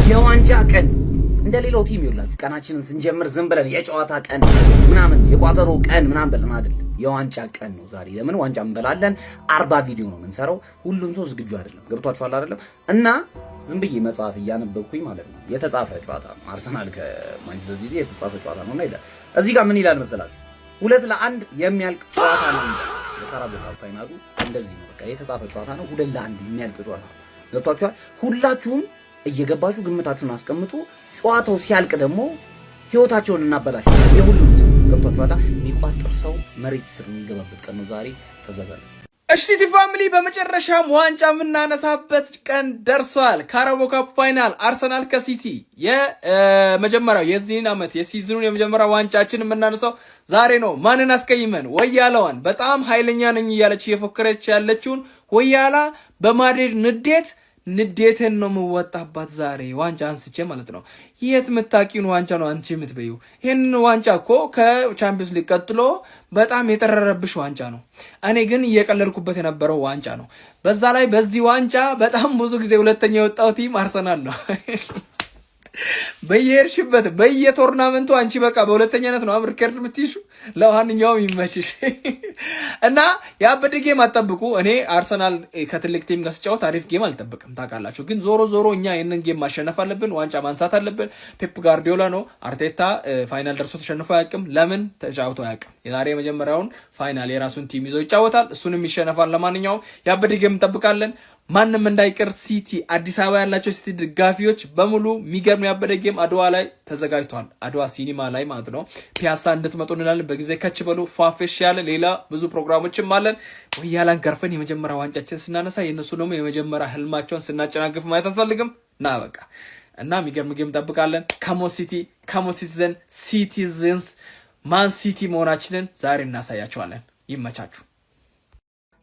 የዋንጫ ቀን እንደሌላው ቲም ይውላችሁ ቀናችንን ስንጀምር ዝም ብለን የጨዋታ ቀን ምናምን የቋጠሮ ቀን ምናምን ብለን አይደል። የዋንጫ ቀን ነው ዛሬ። ለምን ዋንጫ እንበላለን። 40 ቪዲዮ ነው የምንሰራው። ሁሉም ሰው ዝግጁ አይደለም። ገብቷችኋል አይደለም? እና ዝም ብዬ መጽሐፍ እያነበብኩኝ ማለት ነው። የተጻፈ ጨዋታ ነው። አርሰናል ከማንቸስተር ሲቲ የተጻፈ ጨዋታ ነውና ይላል። እዚህ ጋር ምን ይላል መሰላችሁ? 2-1 የሚያልቅ ጨዋታ ነው። የካራቦ ካፕ ፋይናሉ እንደዚህ ነው። በቃ የተጻፈ ጨዋታ ነው። 2-1 የሚያልቅ ጨዋታ ነው። ገብቷችኋል? ሁላችሁም እየገባችሁ ግምታችሁን አስቀምጡ። ጨዋታው ሲያልቅ ደግሞ ህይወታቸውን እናበላሻለን። የሁሉም ገብቷችኋል? የሚቋጥር ሰው መሬት ስር የሚገባበት ቀን ነው ዛሬ። ተዘጋጁ። እሺ ሲቲ ፋሚሊ፣ በመጨረሻም ዋንጫ የምናነሳበት ቀን ደርሷል። ካራቦ ካፕ ፋይናል አርሰናል ከሲቲ የመጀመሪያው የዚህን ዓመት የሲዝኑን የመጀመሪያው ዋንጫችን የምናነሳው ዛሬ ነው። ማንን አስቀይመን? ወያላዋን በጣም ኃይለኛ ነኝ እያለች እየፎከረች ያለችውን ወያላ በማድሪድ ንዴትን ነው የምወጣባት ዛሬ ዋንጫ አንስቼ ማለት ነው። የት የምታውቂውን ዋንጫ ነው አንቺ የምትበይው? ይህንን ዋንጫ እኮ ከቻምፒዮንስ ሊግ ቀጥሎ በጣም የጠረረብሽ ዋንጫ ነው። እኔ ግን እየቀለድኩበት የነበረው ዋንጫ ነው። በዛ ላይ በዚህ ዋንጫ በጣም ብዙ ጊዜ ሁለተኛ የወጣው ቲም አርሰናል ነው። በየሄድሽበት በየቶርናመንቱ አንቺ በቃ በሁለተኛነት ነው ሪከርድ የምትይዙ። ለማንኛውም ይመችሽ እና ያበደ ጌም አጠብቁ። እኔ አርሰናል ከትልቅ ቲም ጋር ሲጫወት አሪፍ ጌም አልጠብቅም ታውቃላችሁ። ግን ዞሮ እኛ ይህንን ጌም ማሸነፍ አለብን፣ ዋንጫ ማንሳት አለብን። ፔፕ ጋርዲዮላ ነው። አርቴታ ፋይናል ደርሶ ተሸንፎ አያውቅም። ለምን ተጫውቶ አያውቅም። የዛሬ የመጀመሪያውን ፋይናል የራሱን ቲም ይዞ ይጫወታል፣ እሱንም ይሸነፋል። ለማንኛውም ያበደ ጌም እንጠብቃለን። ማንም እንዳይቀር ሲቲ አዲስ አበባ ያላቸው ሲቲ ደጋፊዎች በሙሉ የሚገርም ያበደ ጌም አድዋ ላይ ተዘጋጅቷል። አድዋ ሲኒማ ላይ ማለት ነው። ፒያሳ እንድትመጡ እንላለን። በጊዜ ከች በሉ። ፏፌሽ ያለ ሌላ ብዙ ፕሮግራሞችም አለን። ወያላን ገርፈን የመጀመሪያ ዋንጫችን ስናነሳ የእነሱ ደግሞ የመጀመሪያ ህልማቸውን ስናጨናግፍ ማየት አልፈልግም። እና በቃ እና የሚገርም ጌም እንጠብቃለን። ካሞ ሲቲዘንስ ማን ሲቲ መሆናችንን ዛሬ እናሳያቸዋለን። ይመቻችሁ።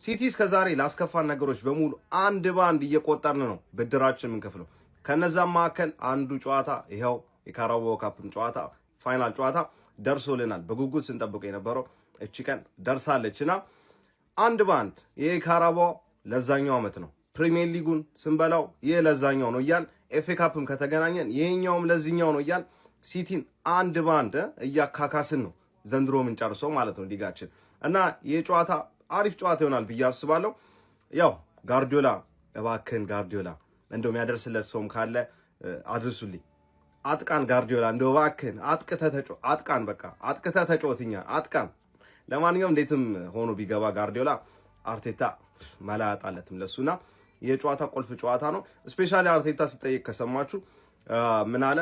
ሲቲ እስከ ዛሬ ላስከፋን ነገሮች በሙሉ አንድ ባንድ እየቆጠርን ነው ብድራችን የምንከፍለው። ከነዛም መካከል አንዱ ጨዋታ ይሄው የካራቦ ካፕን ጨዋታ ፋይናል ጨዋታ ደርሶልናል። በጉጉት ስንጠብቀው የነበረው እቺ ቀን ደርሳለችና አንድ ባንድ ይሄ ካራቦ ለዛኛው አመት ነው። ፕሪሚየር ሊጉን ስንበላው ይሄ ለዛኛው ነው እያል ኤፍኤ ካፕም ከተገናኘን ይሄኛውም ለዚህኛው ነው እያል ሲቲን አንድ ባንድ እያካካስን ነው ዘንድሮ ምን ጨርሰው ማለት ነው ሊጋችን እና ይሄ ጨዋታ አሪፍ ጨዋታ ይሆናል ብዬ አስባለሁ። ያው ጋርዲዮላ እባክህን ጋርዲዮላ እንደው የሚያደርስለት ሰውም ካለ አድርሱልኝ። አጥቃን ጋርዲዮላ እንደው እባክህን አጥቃን በቃ አጥቅተህ ተጫወትኛ አጥቃን። ለማንኛውም እንዴትም ሆኖ ቢገባ ጋርዲዮላ አርቴታ መላ ያጣለትም ለሱና የጨዋታ ቁልፍ ጨዋታ ነው። ስፔሻሊ አርቴታ ሲጠይቅ ከሰማችሁ ምን አለ?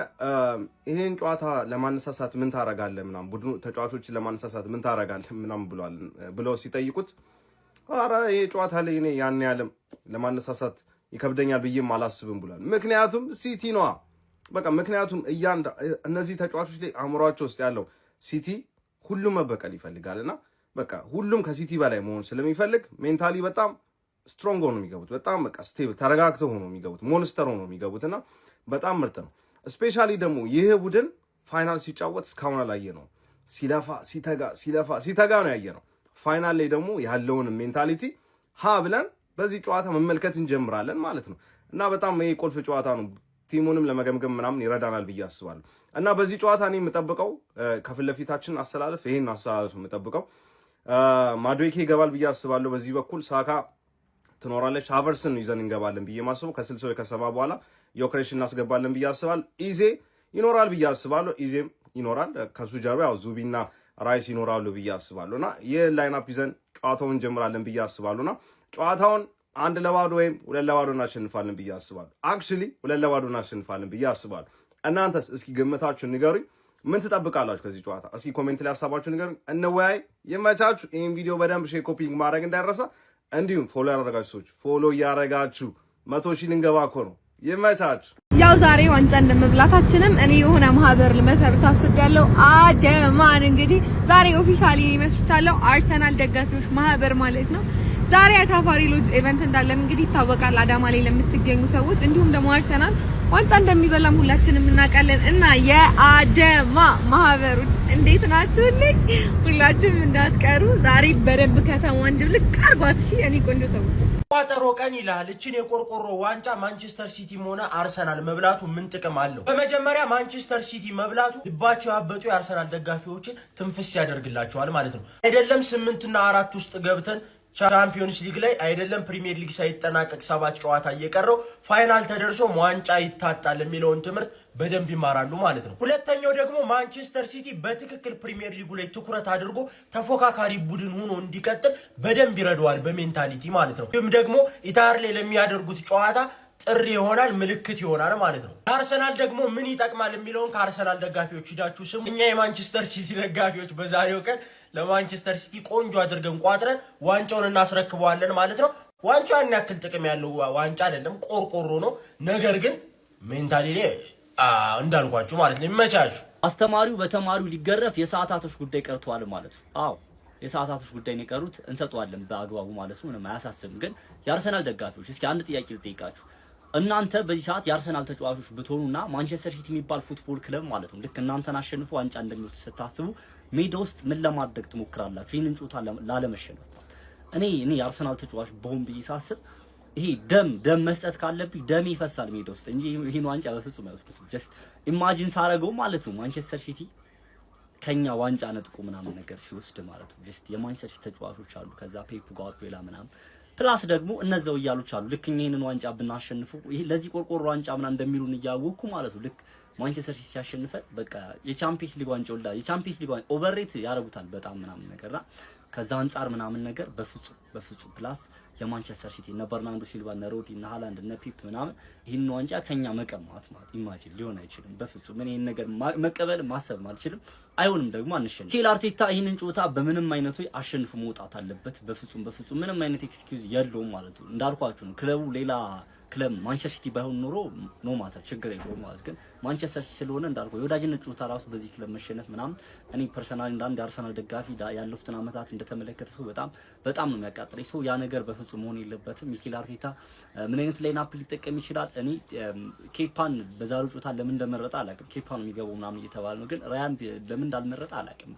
ይሄን ጨዋታ ለማነሳሳት ምን ታረጋለህ ምናምን ቡድኑ ተጫዋቾችን ለማነሳሳት ምን ታረጋለህ ምናምን ብለው ሲጠይቁት አረ ይሄ ጨዋታ ላይ እኔ ያን ያለም ለማነሳሳት ይከብደኛል ብዬም አላስብም ብሏል። ምክንያቱም ሲቲ ነዋ በቃ ምክንያቱም እነዚህ ተጫዋቾች ላይ አእምሯቸው ውስጥ ያለው ሲቲ ሁሉም መበቀል ይፈልጋልና በቃ ሁሉም ከሲቲ በላይ መሆን ስለሚፈልግ ሜንታሊ በጣም ስትሮንግ ሆኖ የሚገቡት በጣም በቃ ስቴብል ተረጋግተው ሆኖ የሚገቡት ሞንስተር ሆኖ የሚገቡትና በጣም ምርጥ ነው። ስፔሻሊ ደግሞ ይሄ ቡድን ፋይናል ሲጫወት እስካሁን አላየ ነው። ሲተጋ ነው ያየ ነው። ፋይናል ላይ ደግሞ ያለውን ሜንታሊቲ ብለን በዚህ ጨዋታ መመልከት እንጀምራለን ማለት ነው እና በጣም ይሄ ቁልፍ ጨዋታ ነው። ቲሙንም ለመገምገም ምናምን ይረዳናል ብዬ አስባለሁ እና በዚህ ጨዋታ እኔ የምጠብቀው ከፊት ለፊታችን አሰላለፍ ይሄን አሰላለፍ የምጠብቀው ማዱዌኬ ይገባል ብዬ አስባለሁ። በዚህ በኩል ሳካ ትኖራለች። ሃቨርትስን ይዘን እንገባለን ብዬ ማስበው ከ60 ወይ ከ70 በኋላ ዮክሬሽ እናስገባለን ብዬ አስባለሁ። ኢዜ ይኖራል ብዬ አስባለሁ። ኢዜም ይኖራል። ከሱ ጀርባ ያው ዙቢና ራይስ ይኖራሉ ብዬ አስባለሁና ይህ ላይናፕ ይዘን ጨዋታውን እንጀምራለን ብዬ አስባለሁና ጨዋታውን 1-0 ወይም 2-0 እናሸንፋለን ብዬ አስባለሁ። አክቹሊ 2-0 እናሸንፋለን ብዬ አስባለሁ። እናንተስ እስኪ ግምታችሁን ንገሩኝ። ምን ትጠብቃላችሁ ከዚህ ጨዋታ? እስኪ ኮሜንት ላይ ሀሳባችሁን ንገሩኝ። እንወያይ። ይመቻችሁ። ይህን ቪዲዮ በደንብ ሼር ኮፒንግ ማድረግ እንዳይረሳ። እንዲሁም ፎሎ ያደረጋችሁ ሰዎች ፎሎ እያደረጋችሁ 100,000 ልንገባ እኮ ነው። ይመቻችሁ። ያው ዛሬ ዋንጫ እንደመብላታችንም እኔ የሆነ ማህበር ልመሰርት አስቤያለሁ። አደማን እንግዲህ ዛሬ ኦፊሻሊ መስርቻለሁ። አርሰናል ደጋፊዎች ማህበር ማለት ነው። ዛሬ አሳፋሪ ሎጅ ኢቨንት እንዳለን እንግዲህ ይታወቃል። አዳማ ላይ ለምትገኙ ሰዎች እንዲሁም ደግሞ አርሰናል ዋንጫ እንደሚበላም ሁላችንም እናውቃለን እና የአዳማ ማህበሮች እንዴት ናችሁልኝ? ሁላችሁም እንዳትቀሩ ዛሬ በደንብ ከተማዋን ድብልቅ አርጓት። እሺ የኔ ቆንጆ ሰዎች ቋጠሮ ቀን ይላል እቺን የቆርቆሮ ዋንጫ ማንቸስተር ሲቲ ሆነ አርሰናል መብላቱ ምን ጥቅም አለው? በመጀመሪያ ማንቸስተር ሲቲ መብላቱ ልባቸው ያበጡ የአርሰናል ደጋፊዎችን ትንፍስ ያደርግላቸዋል ማለት ነው። አይደለም 8 እና 4 ውስጥ ገብተን ቻምፒዮንስ ሊግ ላይ አይደለም ፕሪሚየር ሊግ ሳይጠናቀቅ 7 ጨዋታ እየቀረው ፋይናል ተደርሶ ዋንጫ ይታጣል የሚለውን ትምህርት በደንብ ይማራሉ ማለት ነው። ሁለተኛው ደግሞ ማንቸስተር ሲቲ በትክክል ፕሪሚየር ሊጉ ላይ ትኩረት አድርጎ ተፎካካሪ ቡድን ሆኖ እንዲቀጥል በደንብ ይረዳዋል በሜንታሊቲ ማለት ነው። ይህም ደግሞ ኢታር ላይ ለሚያደርጉት ጨዋታ ጥሪ ይሆናል፣ ምልክት ይሆናል ማለት ነው። አርሰናል ደግሞ ምን ይጠቅማል የሚለውን ከአርሰናል ደጋፊዎች ሂዳችሁ ስሙ። እኛ የማንቸስተር ሲቲ ደጋፊዎች በዛሬው ቀን ለማንቸስተር ሲቲ ቆንጆ አድርገን ቋጥረን ዋንጫውን እናስረክበዋለን ማለት ነው። ዋንጫው ያን ያክል ጥቅም ያለው ዋንጫ አይደለም፣ ቆርቆሮ ነው። ነገር ግን ሜንታሊ ላይ እንዳልኳችሁ ማለት ነው። ይመቻችሁ። አስተማሪው በተማሪው ሊገረፍ የሰዓታቶች ጉዳይ ቀርቷል ማለት ነው። አዎ የሰዓታቶች ጉዳይ ነው የቀሩት፣ እንሰጠዋለን በአግባቡ ማለት ነው። ምንም አያሳስብም። ግን የአርሰናል ደጋፊዎች እስኪ አንድ ጥያቄ ልጠይቃችሁ። እናንተ በዚህ ሰዓት የአርሰናል ተጫዋቾች ብትሆኑና ማንቸስተር ሲቲ የሚባል ፉትቦል ክለብ ማለት ነው ልክ እናንተን አሸንፎ ዋንጫ እንደሚወስድ ስታስቡ ሜዳ ውስጥ ምን ለማድረግ ትሞክራላችሁ? ይህንን ጨዋታ ላለመሸነፍ። እኔ የአርሰናል ተጫዋች በሆን ብዬ ሳስብ ይሄ ደም መስጠት ካለብኝ ደም ይፈሳል ሜዳ ውስጥ እንጂ ይሄን ዋንጫ በፍጹም አይወስዱትም። ጀስት ኢማጂን ሳረገው ማለት ነው ማንቸስተር ሲቲ ከኛ ዋንጫ ነጥቆ ምናምን ነገር ሲወስድ ማለት ነው። ጀስት የማንቸስተር ሲቲ ተጫዋቾች አሉ፣ ከዛ ፔፕ ጋርዲዮላ ምናምን ፕላስ ደግሞ እነዛው እያሉች አሉ ልክ ይሄንን ዋንጫ ብናሸንፉ ይሄ ለዚህ ቆርቆሮ ዋንጫ ምናምን እንደሚሉን እያወኩ ማለት ነው። ልክ ማንቸስተር ሲቲ ሲያሸንፈ በቃ የቻምፒየንስ ሊግ ዋንጫው የቻምፒየንስ ሊግ ዋንጫ ኦቨርሬት ያረጉታል በጣም ምናምን ነገርና ከዛ አንፃር ምናምን ነገር በፍጹም ፕላስ የማንቸስተር ሲቲ እነ በርናንዶ ሲልቫ እነ ሮዲ እነ ሃላንድ እነ ፒፕ ምናምን ይሄን ዋንጫ ከኛ መቀማት ማለት ኢማጂን ሊሆን አይችልም። በፍጹም ምን ይሄን ነገር መቀበል ማሰብ አልችልም። አይሆንም ደግሞ አንሸነፍ። ሚኬል አርቴታ ይሄንን ጨዋታ በምንም አይነት ወይ አሸንፎ መውጣት አለበት። በፍጹም ምንም አይነት ኤክስኪውዝ የለውም ማለት ነው። እንዳልኳችሁ ነው ክለቡ ሌላ ክለብ ማንቸስተር ሲቲ ባይሆን ኖሮ ኖ ማተር ችግር የለውም ማለት ግን ማንቸስተር ሲቲ ስለሆነ እንዳልኩ የወዳጅነት ጨዋታ ራሱ በዚህ ክለብ መሸነፍ ምናምን እኔ ፐርሰናሊ እንዳንድ የአርሰናል ደጋፊ ያለፉትን አመታት እንደተመለከተ ሰው በጣም ነው የሚያቃጥለኝ። ሰው ያ ነገር በፍጹም መሆን የለበትም። ሚኬል አርቴታ ምን አይነት ላይናፕ ሊጠቀም ይችላል? እኔ ኬፓን በዛሬው ጨዋታ ለምን እንደመረጠ አላውቅም። ኬፓ ነው የሚገባው ምናምን እየተባለ ነው፣ ግን ራያን ለምን እንዳልመረጠ አላውቅም።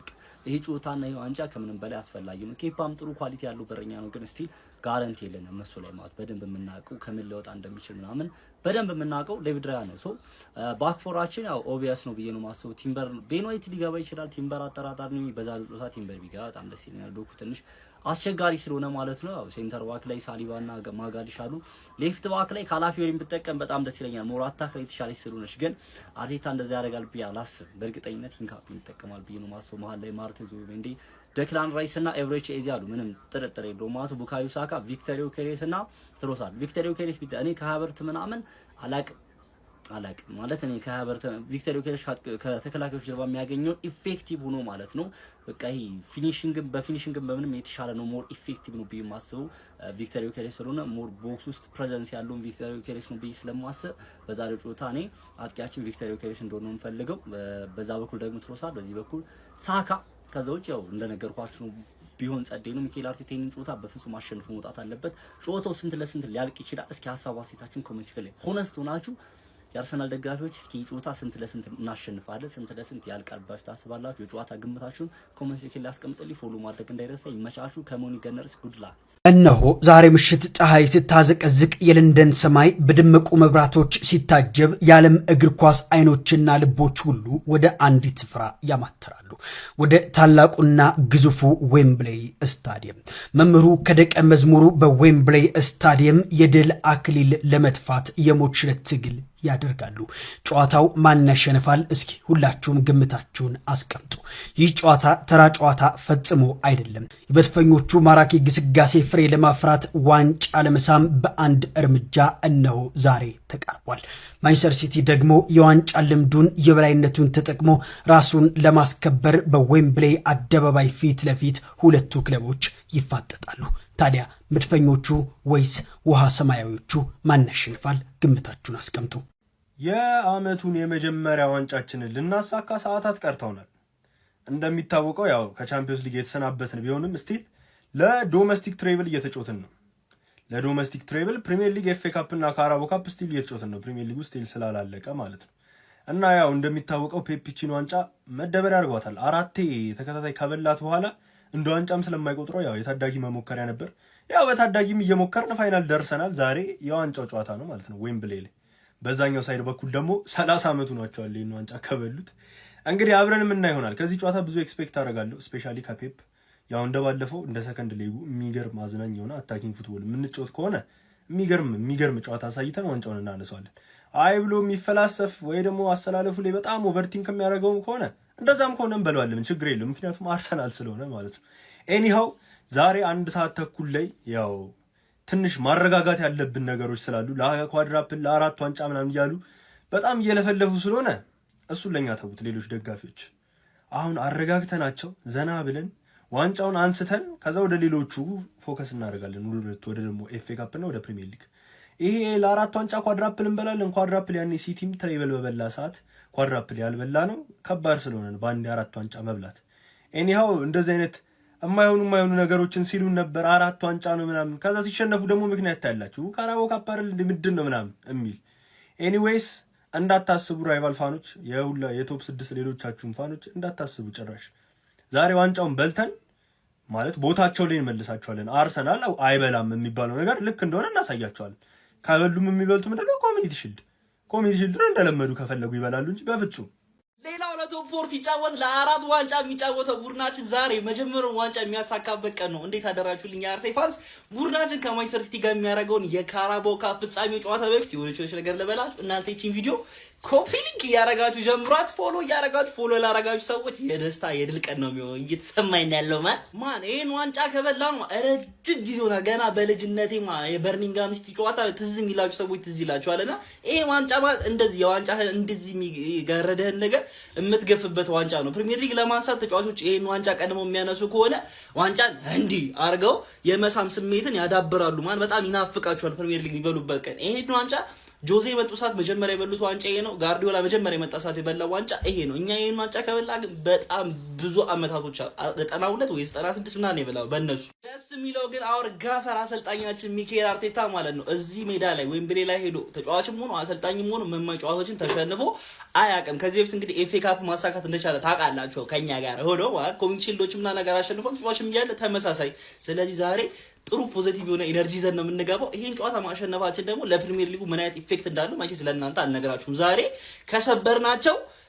ይሄ ጨዋታና ይሄ ዋንጫ ከምንም በላይ አስፈላጊ ነው። ኬፓም ጥሩ ኳሊቲ ያለው በረኛ ነው፣ ግን ስቲል ጋራንቲ የለንም እሱ ላይ ማለት በደንብ የምናውቀው ከምን ሊወጣ እንደሚችል ምናምን በደንብ የምናውቀው ዴቪድ ራያ ነው። ሶ ባክፎራችን ያው ኦቢያስ ነው ብዬ ነው ማስበው። ቲምበር ቤኖይት ሊገባ ይችላል። ቲምበር አጠራጣሪ ነው። በዛሬው ጨዋታ ቲምበር ቢገባ በጣም ደስ ይለኛል። ዶኩ ትንሽ አስቸጋሪ ስለሆነ ማለት ነው። ያው ሴንተር ባክ ላይ ሳሊባና ማጋሊሽ አሉ። ሌፍት ባክ ላይ ካላፊዮሪን ብትጠቀም በጣም ደስ ይለኛል። ሞራታ ላይ የተሻለች ስለሆነች፣ ግን አርቴታ እንደዛ ያደርጋል ብዬ አላስብም። በእርግጠኝነት ሂንካፒን ይጠቀማል ብዬ ነው ማስበው። መሀል ላይ ማርቲን ዙቢሜንዲ፣ ዴክላን ራይስ እና ኤቨሬቺ ኤዜ አሉ። ምንም ጥርጥር የለውም ማለት ቡካዮ ሳካ፣ ቪክተር ዮኬሬስ እና ትሮሳርድ። ቪክተር ዮኬሬስ እኔ ከሀበርት ምናምን አላቅም ማለት እኔ ከሀበርት ቪክተር ዮኬሬስ ከተከላካዮች ጀርባ የሚያገኘው ኢፌክቲቭ ሆኖ ማለት ነው። በቃ ይሄ በፊኒሺንግ በምንም የተሻለ ነው። ሞር ኢፌክቲቭ ነው ብዬ ማስበው ቪክተር ዮኬሬስ ስለሆነ ሞር ቦክስ ውስጥ ፕሬዘንስ ያለው ቪክተር ዮኬሬስ ነው ብዬ ስለማስብ በዛሬው ጨዋታ እኔ አጥቂያችን ቪክተር ዮኬሬስ እንደሆነ እንፈልገው። በዛ በኩል ደግሞ ትሮሳርድ፣ በዚህ በኩል ሳካ። ከዛ ውጭ ያው እንደነገርኳችሁ ነው ቢሆን ጸደይ ነው። ሚኬል አርቴታ ይህንን ጨዋታ በፍጹም አሸንፎ መውጣት አለበት። ጨዋታው ስንት ለስንት ሊያልቅ ይችላል? እስኪ ሀሳብ አስተያየታችሁን ኮሜንት ላይ ሆነስት ሆናችሁ የአርሰናል ደጋፊዎች እስኪ ጨዋታ ስንት ለስንት እናሸንፋለን፣ ስንት ለስንት ያልቃል ብላችሁ ታስባላችሁ? የጨዋታ ግምታችሁን ኮሜንት ላይ አስቀምጡልኝ። ፎሎ ማድረግ እንዳይረሳ። ይመቻችሁ። ከሞኒ ገነርስ ጉድላ። እነሆ ዛሬ ምሽት ፀሐይ ስታዘቀዝቅ የለንደን ሰማይ በደመቁ መብራቶች ሲታጀብ የዓለም እግር ኳስ አይኖችና ልቦች ሁሉ ወደ አንዲት ስፍራ ያማትራሉ፣ ወደ ታላቁና ግዙፉ ዌምብሌይ ስታዲየም። መምህሩ ከደቀ መዝሙሩ በዌምብሌይ ስታዲየም የድል አክሊል ለመድፋት የሞት ሽረት ትግል ያደርጋሉ። ጨዋታው ማን ያሸንፋል? እስኪ ሁላችሁም ግምታችሁን አስቀምጡ። ይህ ጨዋታ ተራ ጨዋታ ፈጽሞ አይደለም። የመድፈኞቹ ማራኪ ግስጋሴ ፍሬ ለማፍራት ዋንጫ ለመሳም በአንድ እርምጃ እነሆ ዛሬ ተቃርቧል። ማንቸስተር ሲቲ ደግሞ የዋንጫ ልምዱን የበላይነቱን ተጠቅሞ ራሱን ለማስከበር በዌምብሌይ አደባባይ ፊት ለፊት ሁለቱ ክለቦች ይፋጠጣሉ። ታዲያ መድፈኞቹ ወይስ ውሃ ሰማያዊዎቹ ማን ያሸንፋል? ግምታችሁን አስቀምጡ። የአመቱን የመጀመሪያ ዋንጫችንን ልናሳካ ሰዓታት ቀርተውናል። እንደሚታወቀው ያው ከቻምፒዮንስ ሊግ የተሰናበትን ቢሆንም ስቲል ለዶሜስቲክ ትሬብል እየተጫወትን ነው። ለዶሜስቲክ ትሬብል ፕሪሚየር ሊግ፣ ኤፍኤ ካፕ እና ካራቦ ካፕ ስቲል እየተጫወትን ነው። ፕሪሚየር ሊግ ስቲል ስላላለቀ ማለት ነው። እና ያው እንደሚታወቀው ፔፕቺን ዋንጫ መደበሪያ አድርጓታል። 4 ተከታታይ ከበላት በኋላ እንደ ዋንጫም ስለማይቆጥረው ያው የታዳጊ መሞከሪያ ነበር። ያው በታዳጊም እየሞከርን ፋይናል ደርሰናል። ዛሬ የዋንጫው ጨዋታ ነው ማለት ነው ዌምብሌ ላይ። በዛኛው ሳይድ በኩል ደግሞ 30 ዓመቱ ናቸዋል ይሄን ዋንጫ ከበሉት። እንግዲህ አብረን ምን ይሆናል። ከዚህ ጨዋታ ብዙ ኤክስፔክት አደርጋለሁ። ስፔሻሊ ከፔፕ ያው እንደባለፈው እንደ ሰከንድ ሌጉ የሚገርም አዝናኝ የሆነ አታኪንግ ፉትቦል የምንጫወት ከሆነ የሚገርም ጨዋታ አሳይተን ዋንጫውን እናነሳዋለን። አይ ብሎ የሚፈላሰፍ ወይ ደግሞ አስተላለፉ ላይ በጣም ኦቨርቲንክ የሚያደርገውም ከሆነ እንደዛም ከሆነ እንበለዋለን፣ ችግር የለም። ምክንያቱም አርሰናል ስለሆነ ማለት ነው። ኤኒሃው ዛሬ 1 ሰዓት ተኩል ላይ ያው ትንሽ ማረጋጋት ያለብን ነገሮች ስላሉ ለኳድራፕል ለ4 ዋንጫ ምናምን እያሉ በጣም እየለፈለፉ ስለሆነ እሱን ለኛ ተውት። ሌሎች ደጋፊዎች አሁን አረጋግተናቸው ዘና ብለን ዋንጫውን አንስተን ከዛ ወደ ሌሎቹ ፎከስ እናደርጋለን። ወደ ደግሞ ኤፍኤ ካፕ እና ወደ ፕሪሚየር ሊግ። ይሄ ለ4 ዋንጫ ኳድራፕል እንበላለን። ኳድራፕል ያኔ ሲቲም ትሬብል በበላ ሰዓት ኳድራፕል ያልበላ ነው ከባድ ስለሆነ በአንድ 4 ዋንጫ መብላት። ኤኒሃው እንደዚህ አይነት የማይሆኑ ነገሮችን ሲሉን ነበር። 4 ዋንጫ ነው ምናምን፣ ከዛ ሲሸነፉ ደግሞ ምክንያት ታያላችሁ። ካራባኦ ካፕ አይደል ምንድን ነው ምናምን የሚል። ኤኒዌይስ እንዳታስቡ ራይቫል ፋኖች፣ የቶፕ 6 ሌሎቻችሁም ፋኖች እንዳታስቡ ጭራሽ። ዛሬ ዋንጫውን በልተን ማለት ቦታቸው ላይ እንመልሳቸዋለን። አርሰናል አይበላም የሚባለው ነገር ልክ እንደሆነ እናሳያቸዋለን። ካበሉም የሚበልጡ ምንድነው ኮሚኒቲ ሺልድ ነው። እንደለመዱ ከፈለጉ ይበላሉ እንጂ በፍጹም። ሌላው ለቶፕ 4 ሲጫወት ለ4 ዋንጫ የሚጫወተው ቡድናችን ዛሬ መጀመሪያውን ዋንጫ የሚያሳካበት ቀን ነው። እንዴት አደራችሁልኝ የአርሴ ፋንስ? ቡድናችን ከማንቸስተር ሲቲ ጋር የሚያደርገውን የካራባኦ ካፕ ፍጻሜው ጨዋታ በፊት የሆነች ነገር ልበላችሁ። እናንተ ይህችን ቪዲዮ ኮፒ ሊንክ እያረጋችሁ ጀምሯት፣ ፎሎ እያረጋችሁ፣ ፎሎ ላረጋችሁ ሰዎች የደስታ የድል ቀን ነው የሚሆነው። እየተሰማኝ ያለው ማን ይሄን ዋንጫ ከበላ ነው ረጅም ጊዜ ሆና ገና በልጅነቴ የበርሚንግሃም ሲቲ ጨዋታ ትዝ የሚላችሁ ሰዎች ትዝ ይላችኋልና ይሄ ዋንጫ ማለት እንደዚህ የዋንጫ እንደዚህ የሚጋረደህን ነገር የምትገፍበት ዋንጫ ነው። ፕሪሚየር ሊግ ለማንሳት ተጫዋቾች ይሄን ዋንጫ ቀድሞ የሚያነሱ ከሆነ ዋንጫን እንዲህ አርገው የመሳም ስሜትን ያዳብራሉ። ማን በጣም ይናፍቃቸዋል ፕሪሚየር ሊግ የሚበሉበት ቀን። ይሄን ዋንጫ ጆዜ የመጡ ሰዓት መጀመሪያ የበሉት ዋንጫ ይሄ ነው። ጋርዲዮላ መጀመሪያ የመጣ ሰዓት የበላው ዋንጫ ይሄ ነው። እኛ ይሄን ዋንጫ ከበላ ግን በጣም ብዙ አመታቶች 92 ወይ 96 ምናምን የበላው በእነሱ። ደስ የሚለው ግን አወር ጋፈር አሰልጣኛችን ሚኬል አርቴታ ማለት ነው እዚህ ሜዳ ላይ ዌምብሌ ላይ ሄዶ ተጫዋችም ሆኖ አሰልጣኝም ሆኖ መማጫዋቾችን ተሸንፎ አያውቅም። ከዚህ በፊት እንግዲህ ኤፍኤ ካፕ ማሳካት እንደቻለ ታውቃላችሁ። ከኛ ጋር ሆኖ ማለት ኮሚኒቲ ሺልዶችም እና ነገር አሸንፎ ተጫዋችም እያለ ተመሳሳይ። ስለዚህ ዛሬ ጥሩ ፖዚቲቭ የሆነ ኢነርጂ ዘን ነው የምንገባው። ይሄን ጨዋታ ማሸነፋችን ደግሞ ለፕሪሚየር ሊጉ ምን አይነት ኢፌክት እንዳለው ማቼ ስለእናንተ አልነግራችሁም። ዛሬ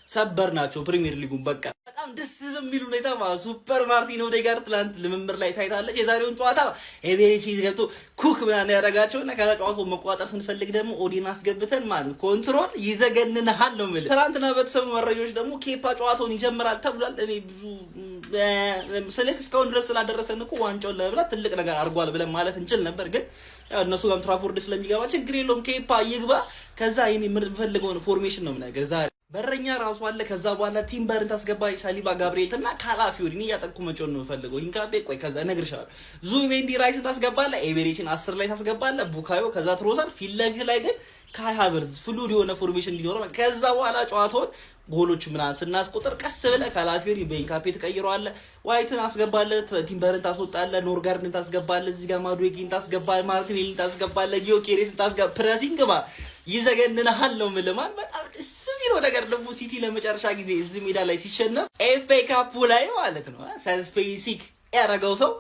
ሰበርናቸው ፕሪሚየር ሊጉን በቃ በጣም ደስ በሚል ሁኔታ ሱፐር ማርቲን ኦዴጋርድ ትላንት ልምምር ላይ ታይታለች። የዛሬውን ጨዋታ ኤቤሬቺ ገብቶ ኩክ ምናምን ያደረጋቸውና ከዛ ጨዋታው መቋጠር ስንፈልግ ደግሞ ኦዲን አስገብተን ማለት ኮንትሮል ይዘገንናል ነው ማለት። ትላንትና በተሰሙ መረጃዎች ደግሞ ኬፓ ጨዋታውን ይጀምራል ተብሏል። እኔ ብዙ ስልክ እስካሁን ድረስ ስላደረሰን እኮ ዋንጫውን ለመብላት ትልቅ ነገር አድርጓል ብለን ማለት እንችል ነበር። ግን ያው እነሱ ጋር ትራፎርድ ስለሚገባ ችግር የለውም። ኬፓ ይግባ። ከዛ እኔ የምፈልገውን ፎርሜሽን ነው ምናገር ዛሬ በረኛ ራሱ አለ። ከዛ በኋላ ቲምበርን ታስገባ፣ ሳሊባ ጋብሪኤልና ካላፊዮሪን እያጠቁ መጮን ነው የምፈልገው። ሂንካፔ ቆይ ከዛ እነግርሻለሁ። ዙቢሜንዲ ራይስን ታስገባለ፣ ኤቤሬቺን 10 ላይ ታስገባለ፣ ቡካዮ ከዛ ትሮሳር ፊት ለፊት ላይ ግን ካይ ሃቨርትዝ ፍሉድ የሆነ ፎርሜሽን ሊኖር። ከዛ በኋላ ጨዋታውን ጎሎች ምናምን ስናስቆጥር ቀስ ብለህ ካላፊዮሪ በሂንካፔ ትቀይረዋለህ፣ ዋይትን አስገባለህ፣ ቲምበርን ታስወጣለህ፣ ኖርጋርድን ታስገባለህ፣ እዚህ ጋር ማዱዌኪን ታስገባለህ፣ ማርቲኔሊን ታስገባለህ፣ ጊዮኬሬስን ታስገባ። ፕሬሲንግ ባ ይዘገንናል ነው ምልማን። በጣም ደስ የሚለው ነገር ደግሞ ሲቲ ለመጨረሻ ጊዜ እዚህ ሜዳ ላይ ሲሸነፍ ኤፍኤ ካፑ ላይ ማለት ነው ሰስፔንሲክ ያረጋው ሰው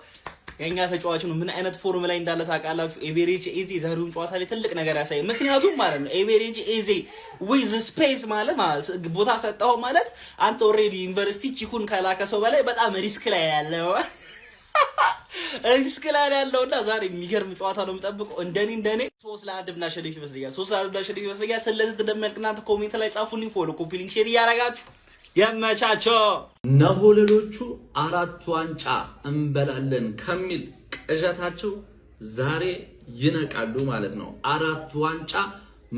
የኛ ተጫዋች ነው። ምን አይነት ፎርም ላይ እንዳለ ታውቃላችሁ። ኤቤሬቺ ኤዜ ዛሬውን ጨዋታ ላይ ትልቅ ነገር ያሳይ። ምክንያቱም ማለት ነው ኤቤሬቺ ኤዜ ዊዝ ስፔስ ማለት ቦታ ሰጣው ማለት አንተ ኦሬዲ ዩኒቨርሲቲ ቺኩን ካላከ ሰው በላይ በጣም ሪስክ ላይ ያለው እና ዛሬ የሚገርም ጨዋታ ነው የምጠብቀው። እንደኔ 3-1 ብናሸንፍ ይመስለኛል። ስለዚህ እንደምናልቅናንተ ኮሜንት ላይ ጻፉልኝ። ፎሎ ኮፒ ሊንክ ሼር እያረጋችሁ የመቻቸው ነሆለሎቹ 4 ዋንጫ እንበላለን ከሚል ቅዠታቸው ዛሬ ይነቃሉ ማለት ነው። 4 ዋንጫ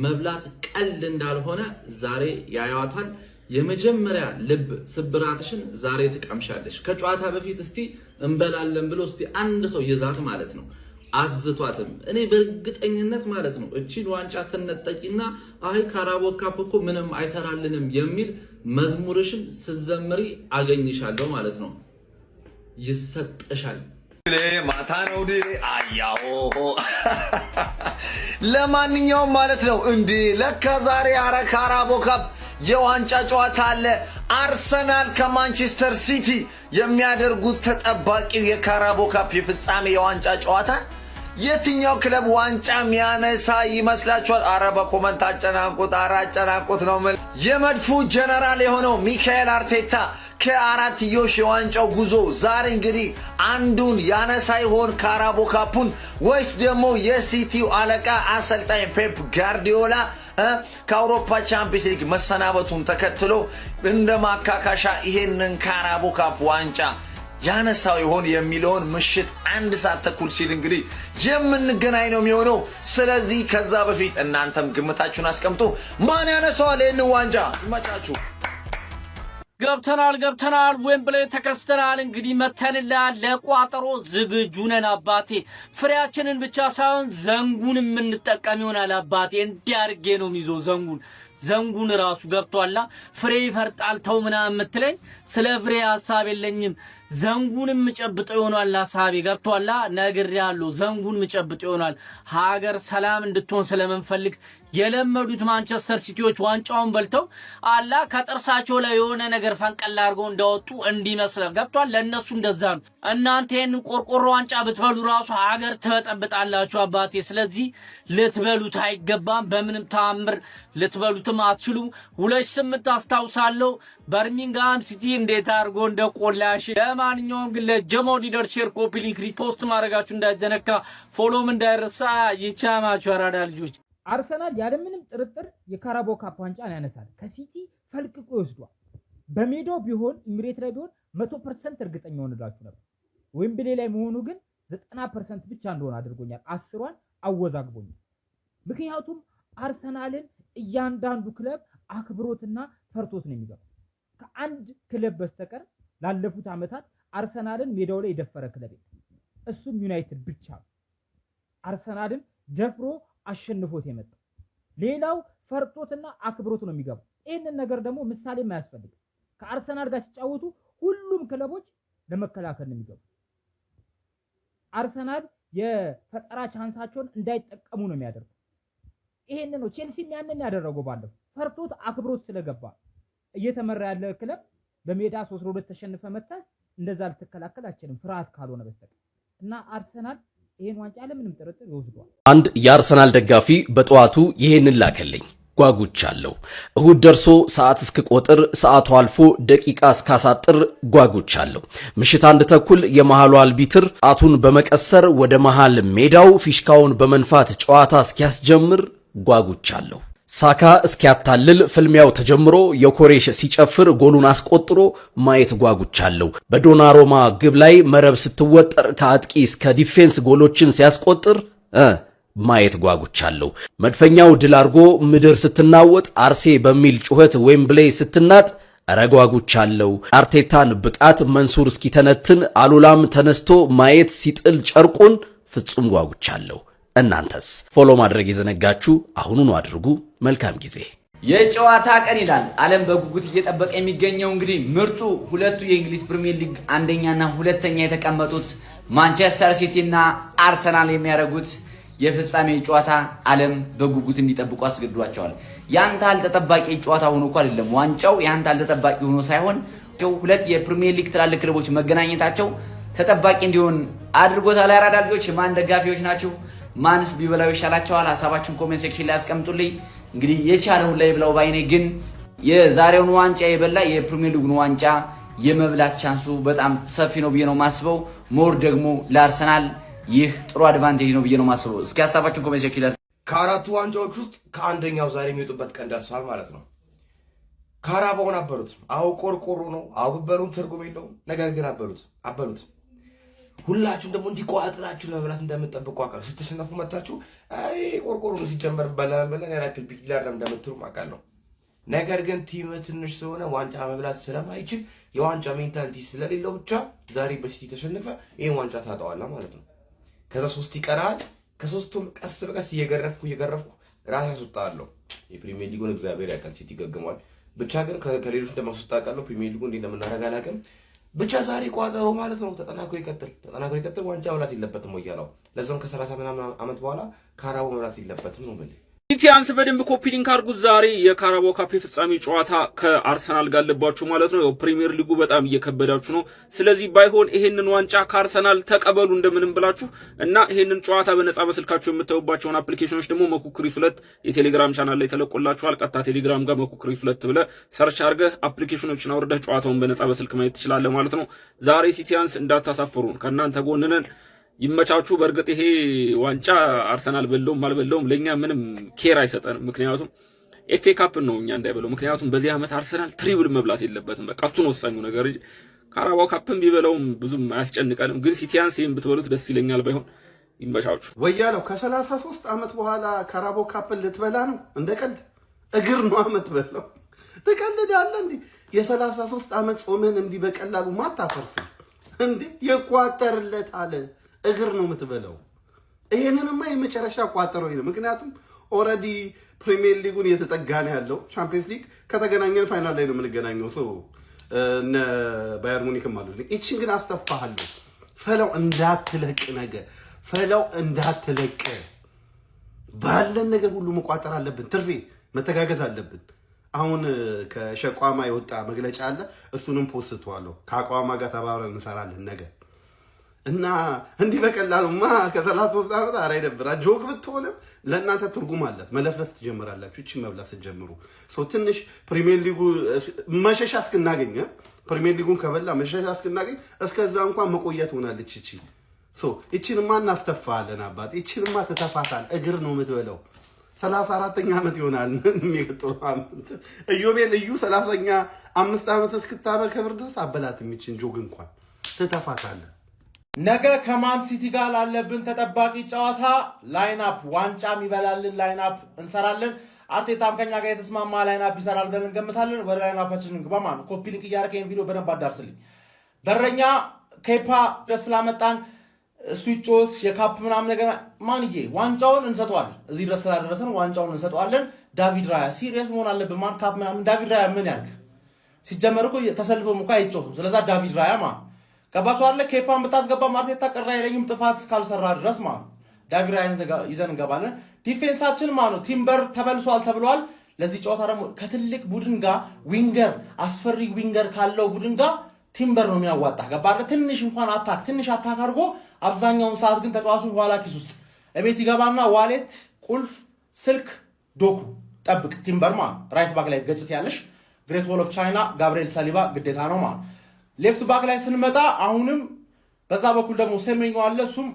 መብላት ቀልድ እንዳልሆነ ዛሬ ያያዋታል። የመጀመሪያ ልብ ስብራትሽን ዛሬ ትቀምሻለሽ። ከጨዋታ በፊት እስቲ እንበላለን ብሎ እስቲ አንድ ሰው ይዛት ማለት ነው። አትዝቷትም። እኔ በእርግጠኝነት ማለት ነው እቺን ዋንጫ ተነጠቂና አይ ካራባኦ ካፕ እኮ ምንም አይሰራልንም የሚል መዝሙርሽን ስዘምሪ አገኝሻለሁ ማለት ነው። ይሰጠሻል። ማታ ነው ዲሌ አያው ለማንኛውም ማለት ነው እንዴ ለካ ዛሬ ካራባኦ ካፕ የዋንጫ ጨዋታ አለ። አርሰናል ከማንቸስተር ሲቲ የሚያደርጉት ተጠባቂው የካራባኦ ካፕ የፍጻሜ የዋንጫ ጨዋታ የትኛው ክለብ ዋንጫ የሚያነሳ ይመስላችኋል? አረ በኮመንት አጨናንቁት ነው ምን የመድፉ ጀነራል የሆነው ሚካኤል አርቴታ ከአራትዮሽ የዋንጫው ጉዞ ዛሬ እንግዲህ አንዱን ያነሳ ይሆን ካራቦ ካፑን ወይስ ደግሞ የሲቲው አለቃ አሰልጣኝ ፔፕ ጋርዲዮላ ከአውሮፓ ቻምፒየንስ ሊግ መሰናበቱን ተከትሎ እንደ ማካካሻ ይሄንን ካራቦ ካፕ ዋንጫ ያነሳው ይሆን የሚለውን ምሽት 1 ሰዓት ተኩል ሲል እንግዲህ የምንገናኝ ነው የሚሆነው። ስለዚህ ከዛ በፊት እናንተም ግምታችሁን አስቀምጡ። ማን ያነሳዋል ይሄንን ዋንጫ? ይመቻችሁ። ገብተናል ዌምብሌ ተከስተናል። እንግዲህ መተንላል ለቋጠሮ ዝግጁ ነን አባቴ። ፍሬያችንን ብቻ ሳይሆን ዘንጉን የምንጠቀም ይሆናል አባቴ። እንዲያርጌ ነው ሚዞ ዘንጉን ራሱ ገብቷላ። ፍሬ ይፈርጣል ተው ምናምን የምትለኝ ስለ ፍሬ ሐሳብ የለኝም። ዘንጉን ምጨብጠው ይሆናል ሐሳቤ ገብቷላ። ነግሬያለሁ ዘንጉን ምጨብጠው ይሆናል። ሀገር ሰላም እንድትሆን ስለምንፈልግ የለመዱት ማንቸስተር ሲቲዎች ዋንጫውን በልተው አላ ከጥርሳቸው ላይ የሆነ ነገር ፈንቀል አድርገው እንዳወጡ እንዲመስል ገብቷል። ለነሱ እንደዛ ነው። እናንተ ይሄንን ቆርቆሮ ዋንጫ ብትበሉ ራሱ ሀገር ትበጠብጣላችሁ አባቴ። ስለዚህ ልትበሉት አይገባም። በምንም ተአምር ልትበሉትም አትችሉም። 28 አስታውሳለሁ በርሚንግሃም ሲቲ እንዴት አድርጎ እንደቆላሽ። ለማንኛውም ግን ለጀሞ ሊደር ሼር ኮፒ ሊንክ ሪፖስት ማድረጋችሁ እንዳይዘነካ፣ ፎሎም እንዳይረሳ። ይቻማችሁ አራዳ ልጆች። አርሰናል ያለምንም ጥርጥር የካራቦ ካፕ ዋንጫን ያነሳል። ከሲቲ ፈልቅቆ ይወስዷል። በሜዳው ቢሆን ኢሚሬት ላይ ቢሆን 100% እርግጠኛ ሆነላችሁ ነበር። ዌምብሌ ላይ መሆኑ ግን 90% ብቻ እንደሆነ አድርጎኛል። 10ዋን አወዛግቦኛል። ምክንያቱም አርሰናልን እያንዳንዱ ክለብ አክብሮትና ፈርቶት ነው የሚገባው። ከአንድ ክለብ በስተቀር ላለፉት ዓመታት አርሰናልን ሜዳው ላይ የደፈረ ክለብ እሱም ዩናይትድ ብቻ ነው። አርሰናልን ደፍሮ አሸንፎት የመጣ ሌላው ፈርቶትና አክብሮት ነው የሚገባው። ይሄንን ነገር ደግሞ ምሳሌ የማያስፈልግ ከአርሰናል ጋር ሲጫወቱ ሁሉም ክለቦች ለመከላከል ነው የሚገቡ። አርሰናል የፈጠራ ቻንሳቸውን እንዳይጠቀሙ ነው የሚያደርገው። ይሄንን ነው ቼልሲም ያንን ያደረገው። ባለው ፈርቶት አክብሮት ስለገባ እየተመራ ያለ ክለብ በሜዳ 3-2 ተሸንፈ መጣ እንደዛ ልትከላከል አትችልም ፍርሃት ካልሆነ በስተቀር እና አርሰናል ይሄን ዋንጫ ለምንም ጥርጥር ይወስዷል። አንድ የአርሰናል ደጋፊ በጠዋቱ ይሄንን ላከልኝ። ጓጉቻለሁ። እሁድ ደርሶ ሰዓት እስክቆጥር ሰዓቱ አልፎ ደቂቃ እስካሳጥር ጓጉቻለሁ። ምሽት 1 ተኩል የመሃሉ አልቢትር ጣቱን በመቀሰር ወደ መሃል ሜዳው ፊሽካውን በመንፋት ጨዋታ እስኪያስጀምር ጓጉቻለሁ። ሳካ እስኪያታልል ፍልሚያው ተጀምሮ የኮሬሽ ሲጨፍር ጎሉን አስቆጥሮ ማየት ጓጉቻለሁ። በዶናሮማ ግብ ላይ መረብ ስትወጠር ከአጥቂ እስከ ዲፌንስ ጎሎችን ሲያስቆጥር ማየት ጓጉቻለሁ። መድፈኛው ድል አርጎ ምድር ስትናወጥ አርሴ በሚል ጩኸት ዌምብሌይ ስትናጥ ጓጉቻለሁ። አርቴታን ብቃት መንሱር እስኪተነትን አሉላም ተነስቶ ማየት ሲጥል ጨርቁን ፍጹም ጓጉቻለሁ። እናንተስ? ፎሎ ማድረግ የዘነጋችሁ አሁኑኑ አድርጉ። መልካም ጊዜ። የጨዋታ ቀን ይላል ዓለም በጉጉት እየጠበቀ የሚገኘው እንግዲህ ምርጡ ሁለቱ የእንግሊዝ ፕሪሚየር ሊግ አንደኛና ሁለተኛ የተቀመጡት ማንቸስተር ሲቲ እና አርሰናል የሚያደርጉት የፍጻሜ ጨዋታ ዓለም በጉጉት እንዲጠብቁ አስገድዷቸዋል። ያንተ አልተጠባቂ ጨዋታ ሆኖ እኮ አይደለም ዋንጫው ያንተ አልተጠባቂ ሆኖ ሳይሆን ሁለት የፕሪሚየር ሊግ ትላልቅ ክለቦች መገናኘታቸው ተጠባቂ እንዲሆን አድርጎታል። አራዳ ልጆች ማን ደጋፊዎች ናችሁ? ማንስ ቢበላው ይሻላችኋል? ሐሳባችሁን ኮሜንት ሴክሽን ላይ አስቀምጡልኝ። እንግዲህ የቻለውን ላይ ብላው ባይኔ ግን የዛሬውን ዋንጫ የበላ የፕሪሚየር ሊጉን ዋንጫ የመብላት ቻንሱ በጣም ሰፊ ነው ብዬ ነው ማስበው። ሞር ደግሞ ለአርሰናል ይህ ጥሩ አድቫንቴጅ ነው ብዬ ነው ማስበው። እስኪ ሐሳባችሁን ኮሜንት ሴክሽን ላይ ከአራቱ ዋንጫዎች ውስጥ ከአንደኛው ዛሬ የሚወጡበት ቀን ደርሷል ማለት ነው። ካራባውን አበሉት። አዎ ቆርቆሮ ነው። አዎ በሉት ትርጉም የለውም። ነገር ግን አበሉት። ሁላችሁም ደግሞ እንዲቋጥራችሁ ለመብላት እንደምትጠብቁ አውቃለሁ። ስትሸነፉ መታችሁ አይ ቆርቆሮ ነው ሲጀመር በላን ያላችሁ ቢግላር እንደምትሉ አውቃለሁ። ነገር ግን ቲም ትንሽ ስለሆነ ዋንጫ መብላት ስለማይችል የዋንጫ ሜንታሊቲ ስለሌለው ብቻ ዛሬ በሲቲ ተሸነፈ። ይሄን ዋንጫ ታጣዋላ ማለት ነው። ከዛ 3 ይቀራል። ከ3ቱም ቀስ በቀስ እየገረፍኩ ራስ ያስወጣለሁ። የፕሪሚየር ሊጉን እግዚአብሔር ያውቃል። ሲቲ ገግሟል። ብቻ ግን ከሌሎች እንደማስወጣ አውቃለሁ። ፕሪሚየር ሊጉን እንደምናደርግ አላውቅም። ብቻ ዛሬ ቋጠሮ ማለት ነው። ተጠናክሮ ይቀጥል። ዋንጫ መብላት የለበትም ወይ ያለው ለዛም ከ30 ምናምን ዓመት በኋላ ካራቦ መብላት የለበትም ነው ማለት ሲቲያንስ በደንብ ኮፒ ሊንክ አድርጉት። ዛሬ የካራባኦ ካፕ ፍጻሜ ጨዋታ ከአርሰናል ጋር አለባችሁ ማለት ነው። ፕሪሚየር ሊጉ በጣም እየከበዳችሁ ነው። ስለዚህ ባይሆን ይሄንን ዋንጫ ከአርሰናል ተቀበሉ እንደምንም ብላችሁ እና ይሄንን ጨዋታ በነፃ በስልካችሁ የምታዩባቸውን አፕሊኬሽኖች ደግሞ መኩክሪ ፍለት የቴሌግራም ቻናል ላይ ተለቆላችኋል። ቀጥታ ቴሌግራም ጋር መኩክሪ ፍለት ብለህ ሰርች አድርገህ አፕሊኬሽኖችን አውርደህ ጨዋታውን በነፃ በስልክ ማየት ትችላለህ ማለት ነው። ዛሬ ሲቲያንስ እንዳታሳፍሩን፣ ከእናንተ ጎን ነን። ይመቻችሁ። በእርግጥ ይሄ ዋንጫ አርሰናል በለውም አልበለውም ለኛ ምንም ኬር አይሰጠንም። ምክንያቱም ኤፍኤ ካፕ ነው እኛ እንዳይበለው። ምክንያቱም በዚህ ዓመት አርሰናል ትሪብል መብላት የለበትም። በቃ እሱ ነው ወሳኙ ነገር እንጂ ካራባኦ ካፕም ቢበለውም ብዙም አያስጨንቀንም። ግን ሲቲያንስ ይሄን ብትበሉት ደስ ይለኛል። ባይሆን ይመቻችሁ። ወያለው ከ33 ዓመት በኋላ ካራባኦ ካፕ ልትበላ ነው? እንደ ቀልድ እግር ነው ዓመት በለው ትቀልዳለህ እንዴ? የ33 ዓመት ጾምን እንዲህ በቀላሉ ማታፈርስ እንዴ? ይቋጠርለት አለ እግር ነው የምትበለው። ይሄንንማ የመጨረሻ ቋጠሮ ነው። ምክንያቱም ኦልሬዲ ፕሪሚየር ሊጉን እየተጠጋ ነው ያለው። ቻምፒየንስ ሊግ ከተገናኘን ፋይናል ላይ ነው የምንገናኘው። እነ ባየር ሙኒክም አሉ። እቺን ግን አስተፋሃለሁ። ፈለው እንዳትለቅ ነገር ፈለው እንዳትለቅ። ባለን ነገር ሁሉ መቋጠር አለብን። ትርፌ መተጋገዝ አለብን። አሁን ከሸቋማ የወጣ መግለጫ አለ። እሱንም ፖስትዋለሁ። ከአቋማ ጋር ተባብረን እንሰራለን ነገር እና እንዲህ በቀላሉማ ከ33 ዓመት አራ ይደብራ ጆክ ብትሆንም ለእናንተ ትርጉም አላት። መለፍለፍ ትጀምራላችሁ። እቺ መብላት ስትጀምሩ ትንሽ ፕሪሚየር ሊጉ መሸሻ እስክናገኝ ፕሪሚየር ሊጉን ከበላ መሸሻ እስክናገኝ እስከዛ እንኳን መቆየት ሆናለች። እቺንማ እናስተፋለን አባት። እቺንማ ትተፋታል። እግር ነው የምትበለው። 34ኛ ዓመት ይሆናል የሚቀጥለው ዓመት ኢዮቤል ልዩ 30ኛ 5 ዓመት እስክታበል ከብር ድረስ አበላት የሚችን ጆግ እንኳን ትተፋታለህ። ነገ ከማን ሲቲ ጋር ላለብን ተጠባቂ ጨዋታ ላይናፕ ዋንጫ የሚበላልን ላይናፕ እንሰራለን። አርቴታም ከኛ ጋር የተስማማ ላይናፕ ይሰራል ብለን እንገምታለን። ወደ ላይናፓችን እንግባ ማለት ነው። ኮፒ ሊንክ እያደረከ ይሄን ቪዲዮ በደንብ አዳርስልኝ። በረኛ ኬፓ ደስ ስላመጣን እሱ ይጮት የካፕ ምናምን ነገር ማንዬ ዋንጫውን እንሰጠዋለን። እዚህ ድረስ ስላደረሰን ዋንጫውን እንሰጠዋለን። ዳቪድ ራያ ሲሪየስ መሆን አለብን። ማን ካፕ ምናምን ዳቪድ ራያ ምን ያልክ ሲጀመር እኮ ተሰልፎም እኮ አይጮትም። ስለዛ ዳቪድ ራያ ገባችሁ አይደለ? ኬፓን ብታስገባ አርቴታ ቅር አይለኝም ጥፋት እስካልሰራ ድረስ ዳቪድ ራያን ይዘን እንገባለን። ዲፌንሳችን ነው ቲምበር ተበልሷል ተብሏል። ለዚህ ጨዋታ ደግሞ ከትልቅ ቡድን ጋር ዊንገር አስፈሪ ዊንገር ካለው ቡድን ጋር ቲምበር ነው የሚያዋጣ። ገባለ? ትንሽ እንኳን ትንሽ አታክ አድርጎ አብዛኛውን ሰዓት ግን ተጫዋቹን ኋላ ኪስ ውስጥ እቤት ይገባና ዋሌት፣ ቁልፍ፣ ስልክ፣ ዶኩ ጠብቅ። ቲምበር ራይት ባክ ላይ ገጭት ያለሽ ግሬት ዎል ኦፍ ቻይና ጋብሪኤል ሳሊባ ግዴታ ነው ሌፍት ባክ ላይ ስንመጣ አሁንም በዛ በኩል ደግሞ ሰሜኞ አለ። እሱም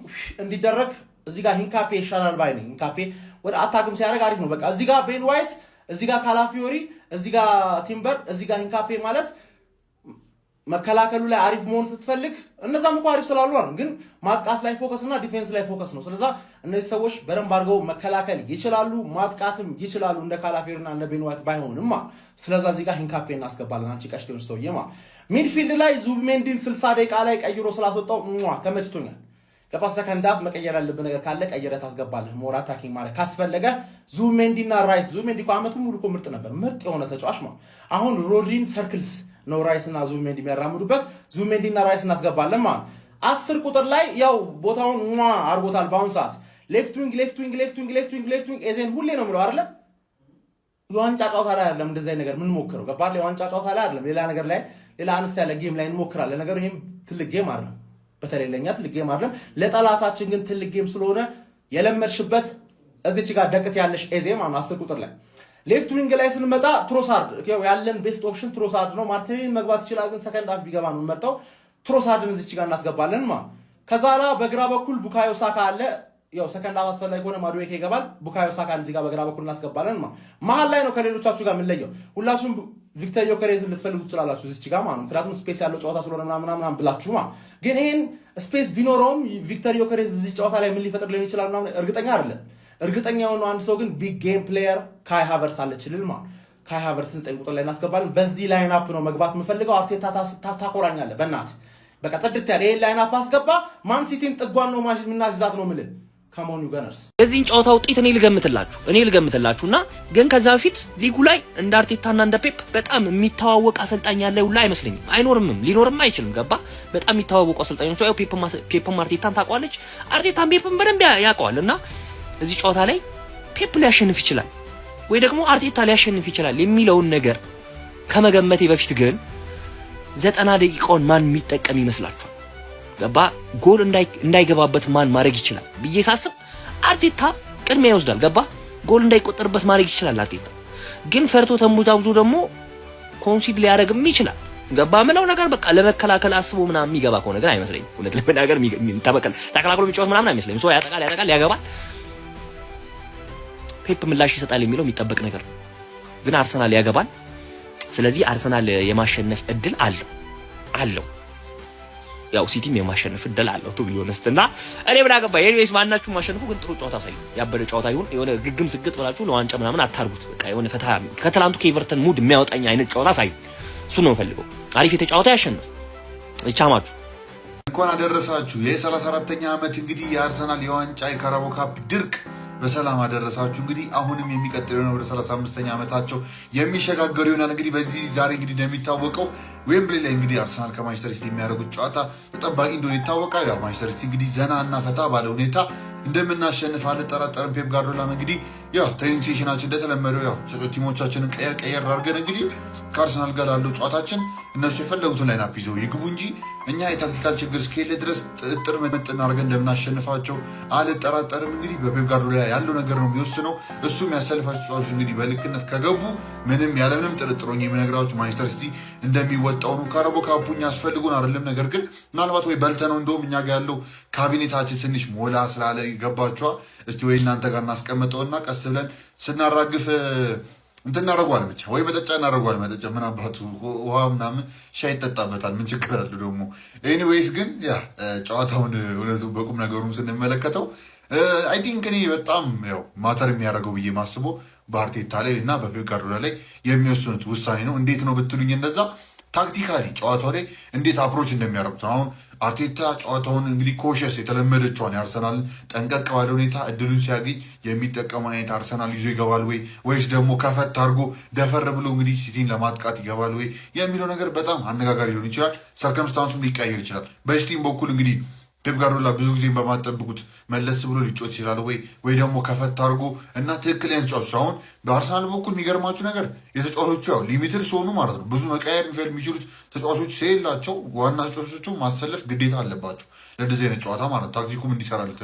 እንዲደረግ እዚህ ጋር ሂንካፔ ይሻላል ባይ ነኝ። ሂንካፔ ወደ አታክም ሲያደርግ አሪፍ ነው። በቃ እዚህ ጋር ቤን ዋይት፣ እዚህ ጋር ካላፊዮሪ፣ እዚህ ጋር ቲምበር፣ እዚህ ጋር ሂንካፔ ማለት መከላከሉ ላይ አሪፍ መሆን ስትፈልግ እነዛም እኮ አሪፍ ስላሉ ነው፣ ግን ማጥቃት ላይ ፎከስ እና ዲፌንስ ላይ ፎከስ ነው። ስለዚህ እነዚህ ሰዎች በደንብ አድርገው መከላከል ይችላሉ፣ ማጥቃትም ይችላሉ እንደ ካላፊዮሪና እንደ ቤን ዋይት ባይሆንማ። ስለዚህ እዚህ ጋር ሂንካፔ እናስገባለን። አንቺ ቀሽቴውን ሰውዬማ ሚድፊልድ ላይ ዙቢሜንዲን 60 ደቂቃ ላይ ቀይሮ ስላስወጣው ተመችቶኛል። ገባ? ሰከንድ ሃፍ መቀየር ያለብን ነገር ካለ ቀይረህ ታስገባለህ። ሞር አታኪንግ ማለት ካስፈለገ ዙቢሜንዲና ራይስ ዙቢሜንዲ እኮ ዓመቱን ሙሉ እኮ ምርጥ ነበር፣ ምርጥ የሆነ ተጫዋች አሁን ሮድሪን ሰርክልስ ነው ራይስ እና ዙቢሜንዲ የሚያራምዱበት። ዙቢሜንዲና ራይስ እናስገባለን 10 ቁጥር ላይ ያው ቦታውን አድርጎታል። በአሁኑ ሰዓት ሌፍት ዊንግ ኤዜን ሁሌ ነው የምለው አይደለ? የዋንጫ ጨዋታ ላይ አይደለም እንደዚህ ነገር ምን ሞክረው ገባ? የዋንጫ ጨዋታ ላይ አይደለም ሌላ ነገር ላይ ሌላ አነስ ያለ ጌም ላይ እንሞክራለን። ነገሩ ይሄም ትልቅ ጌም አይደለም፣ በተለይ ለኛ ትልቅ ጌም አይደለም፣ ለጠላታችን ግን ትልቅ ጌም ስለሆነ የለመድሽበት እዚች ጋር ደቅት ያለሽ ኤዜ 10 ቁጥር ላይ ሌፍት ዊንግ ላይ ስንመጣ ትሮሳርድ ያለን ቤስት ኦፕሽን ትሮሳርድ ነው። ማርቲኔሊ መግባት ይችላል፣ ግን ሰከንድ ሃፍ ቢገባ ነው የምመርጠው። ትሮሳርድን እዚች ጋር እናስገባለን ከዛ በግራ በኩል ቡካዮ ሳካ አለ። ያው ሰከንድ ሃፍ አስፈላጊ ሆነ ማዱዌኬ ይገባል። ቡካዮ ሳካን እዚህ ጋር በግራ በኩል እናስገባለን መሀል ላይ ነው ከሌሎቻችሁ ጋር የምንለየው። ሁላችሁም ቪክተር ዮከሬዝን ልትፈልጉ ትችላላችሁ እዚች ጋር ምክንያቱም ስፔስ ያለው ጨዋታ ስለሆነ ምናምን ብላችሁ ግን ይሄን ስፔስ ቢኖረውም ቪክተር ዮከሬዝ እዚህ ጨዋታ ላይ ምን ሊፈጥርልን ይችላል እርግጠኛ አይደለም። እርግጠኛ የሆነው አንድ ሰው ግን ቢግ ጌም ፕሌየር ካይ ሃቨርትስ አለችልል ካይ ሃቨርትስ 9 ቁጥር ላይ እናስገባለን። በዚህ ላይን አፕ ነው መግባት የምፈልገው። አርቴታ ታኮራኛለህ በእናትህ በቃ ጽድት ያለ ይሄን ላይን አፕ አስገባ። ማን ሲቲን ጥጓን ነው ማሽን ምናዝዛት ነው የምልህ። ካሞን ዩ ጋነርስ የዚህን ጨዋታ ውጤት እኔ ልገምትላችሁና ግን ከዛ በፊት ሊጉ ላይ እንደ አርቴታና እንደ ፔፕ በጣም የሚተዋወቅ አሰልጣኝ ያለ ሁላ አይመስለኝም። አይኖርምም፣ ሊኖርም አይችልም። ገባ? በጣም የሚተዋወቁ አሰልጣኞች ነው። ፔፕም አርቴታን ታውቀዋለች፣ አርቴታን ፔፕም በደንብ ያውቀዋል። እና እዚህ ጨዋታ ላይ ፔፕ ሊያሸንፍ ይችላል ወይ ደግሞ አርቴታ ሊያሸንፍ ይችላል የሚለውን ነገር ከመገመቴ በፊት ግን 90 ደቂቃውን ማን የሚጠቀም ይመስላችኋል? ገባ ጎል እንዳይገባበት ማን ማድረግ ይችላል ብዬ ሳስብ አርቴታ ቅድሚያ ይወስዳል። ገባ ጎል እንዳይቆጠርበት ማድረግ ይችላል አርቴታ። ግን ፈርቶ ተሙታውዞ ደግሞ ኮንሲድ ሊያደርግም ይችላል። ገባ ምለው ነገር በቃ ለመከላከል አስቦ ምናምን የሚገባ ከሆነ ግን አይመስለኝም። ሁለት ለመናገር ተከላክሎ የሚጫወት ምናምን አይመስለኝም። ሶ ያጠቃል ያገባል፣ ፔፕ ምላሽ ይሰጣል የሚለው የሚጠበቅ ነገር ግን አርሰናል ያገባል። ስለዚህ አርሰናል የማሸነፍ እድል አለው። ያው ሲቲም የማሸነፍ እድል አለው ቱ ቢሆንስትና እኔ ምን አገባ። ኤኒዌይስ ማናችሁም ማሸነፉ ግን ጥሩ ጨዋታ ሳይሆን ያበደ ጨዋታ ይሁን የሆነ ግግም ስግጥ ብላችሁ ለዋንጫ ምናምን አታርጉት። በቃ የሆነ ፈታ ከትላንቱ ከኤቨርተን ሙድ የሚያወጣኝ አይነት ጨዋታ ሳይሆን እሱ ነው ፈልገው። አሪፍ የተጫወተ ያሸንፍ ይቻማችሁ። እንኳን አደረሳችሁ። የ34ኛ ዓመት እንግዲህ የአርሰናል የዋንጫ የካራቦ ካፕ ድርቅ በሰላም አደረሳችሁ። እንግዲህ አሁንም የሚቀጥለው ነው ወደ 35ኛ ዓመታቸው የሚሸጋገሩ ይሆናል። እንግዲህ በዚህ ዛሬ እንግዲህ እንደሚታወቀው ዌምብሊ ላይ እንግዲህ አርሰናል ከማንቸስተር ሲቲ የሚያደርጉት ጨዋታ ተጠባቂ እንደሆነ ይታወቃል። ያው ማንቸስተር ሲቲ እንግዲህ ዘና እና ፈታ ባለ ሁኔታ እንደምናሸንፍ አልጠራጠርም። ፔፕ ጋርዲዮላ እንግዲህ ያው ትሬኒንግ ሴሽናችን እንደተለመደው ያው ቲሞቻችንን ቀየር አድርገን እንግዲህ ከአርሰናል ጋር ያለው ጨዋታችን እነሱ የፈለጉትን ላይናፕ ይዘው ይግቡ እንጂ እኛ የታክቲካል ችግር እስከሌለ ድረስ ጥጥር መጥን አድርገን እንደምናሸንፋቸው አልጠራጠርም። እንግዲህ በፔፕ ጋርዲዮላ ያለው ነገር ነው የሚወስነው። እሱም ያሰልፋቸው ተጫዋቾች እንግዲህ በልክነት ከገቡ ምንም ያለምንም ጥርጥር የምነግራችሁ ማንቸስተር ሲቲ እንደሚወጣው ነው። ካራቦ ካፑ እኛ ያስፈልጉን አይደለም። ነገር ግን ምናልባት ወይ በልተነው እንደውም እኛ ጋር ያለው ካቢኔታችን ትንሽ ሞላ ስላለ ይገባችኋ። እስቲ ወይ እናንተ ጋር እናስቀምጠውና ቀስ ብለን ስናራግፍ እንትን እናደርገዋል ብቻ ወይ መጠጫ እናደርገዋል። መጠጫ ምን አባቱ ውሃ ምናምን ሻይ ይጠጣበታል። ምን ችግር አለ ደግሞ። ኤኒዌይስ ግን ያ ጨዋታውን እውነቱ በቁም ነገሩም ስንመለከተው አይ ቲንክ እኔ በጣም ያው ማተር የሚያደርገው ብዬ ማስቦ በአርቴታ ላይ እና በፔፕ ጋርዲዮላ ላይ የሚወስኑት ውሳኔ ነው። እንዴት ነው ብትሉኝ እንደዛ ታክቲካሊ ጨዋታው ላይ እንዴት አፕሮች እንደሚያደርጉት ነው። አሁን አርቴታ ጨዋታውን እንግዲህ ኮሸስ የተለመደችዋን የአርሰናል ጠንቀቅ ባለ ሁኔታ እድሉን ሲያገኝ የሚጠቀመውን አይነት አርሰናል ይዞ ይገባል ወይስ ደግሞ ከፈት አድርጎ ደፈር ብሎ እንግዲህ ሲቲን ለማጥቃት ይገባል ወይ የሚለው ነገር በጣም አነጋጋሪ ሊሆን ይችላል። ሰርከምስታንሱም ሊቀየር ይችላል። በሲቲም በኩል እንግዲህ ፔፕ ጋርዲዮላ ብዙ ጊዜ በማጠብቁት መለስ ብሎ ሊጮት ይችላል ወይ ደግሞ ከፈት አድርጎ እና ትክክለኛ ተጫዋቾች። አሁን በአርሰናል በኩል የሚገርማችሁ ነገር የተጫዋቾቹ ያው ሊሚትድ ሲሆኑ ማለት ነው ብዙ መቀየር የሚችሉት ተጫዋቾች ስለሌላቸው ዋና ተጫዋቾቹ ማሰለፍ ግዴታ አለባቸው ለእንደዚህ አይነት ጨዋታ ማለት ነው። ታክቲኩም እንዲሰራለት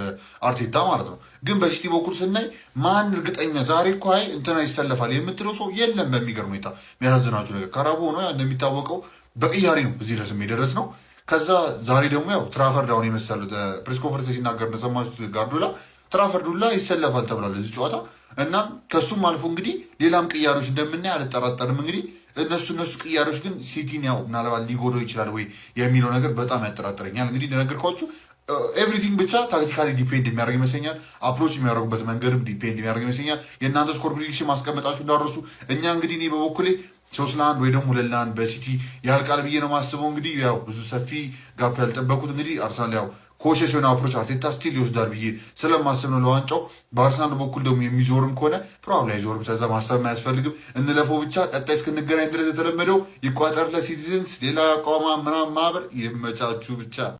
አርቴታ ማለት ነው። ግን በሲቲ በኩል ስናይ ማን እርግጠኛ ዛሬ እኮ አይ እንትና ይሰለፋል የምትለው ሰው የለም። በሚገርም ሁኔታ የሚያሳዝናችሁ ነገር ካራቦ ነው እንደሚታወቀው በቅያሪ ነው እዚህ ድረስ የደረስ ነው። ከዛ ዛሬ ደግሞ ያው ትራፈርድ አሁን የመሰሉት ፕሬስ ኮንፈረንስ ሲናገር እንደሰማችሁት ጋርዲዮላ ትራፈርዱላ ይሰለፋል ተብሏል እዚህ ጨዋታ። እናም ከሱም አልፎ እንግዲህ ሌላም ቅያሮች እንደምናይ አልጠራጠርም። እንግዲህ እነሱ ቅያሮች ግን ሲቲን ያው ምናልባት ሊጎዳው ይችላል ወይ የሚለው ነገር በጣም ያጠራጥረኛል። እንግዲህ እንደነገርኳችሁ ኤቭሪቲንግ ብቻ ታክቲካሊ ዲፔንድ የሚያደርግ ይመስለኛል። አፕሮች የሚያደርጉበት መንገድም ዲፔንድ የሚያደርግ ይመስለኛል። የእናንተ ስኮር ፕሪዲክሽን ማስቀመጣችሁ እንዳረሱ እኛ እንግዲህ እኔ በበኩሌ 3-1 ወይ ደግሞ 2-1 በሲቲ ያልቃል ብዬ ነው ማስበው። እንግዲህ ያው ብዙ ሰፊ ጋፕ ያልጠበቁት እንግዲህ አርሰናል ያው ኮሸስ የሆነ አፕሮች አርቴታ ስቲል ይወስዳል ብዬ ስለማስብ ነው ለዋንጫው። በአርሰናል በኩል ደግሞ የሚዞርም ከሆነ ፕሮባብሊ አይዞርም። ስለዛ ማሰብ አያስፈልግም። እንለፈው ብቻ። ቀጣይ እስክንገናኝ ድረስ የተለመደው ይቋጠር ለሲቲዝንስ ሌላ አቋማ ምናምን ማህበር ይመቻችሁ ብቻ።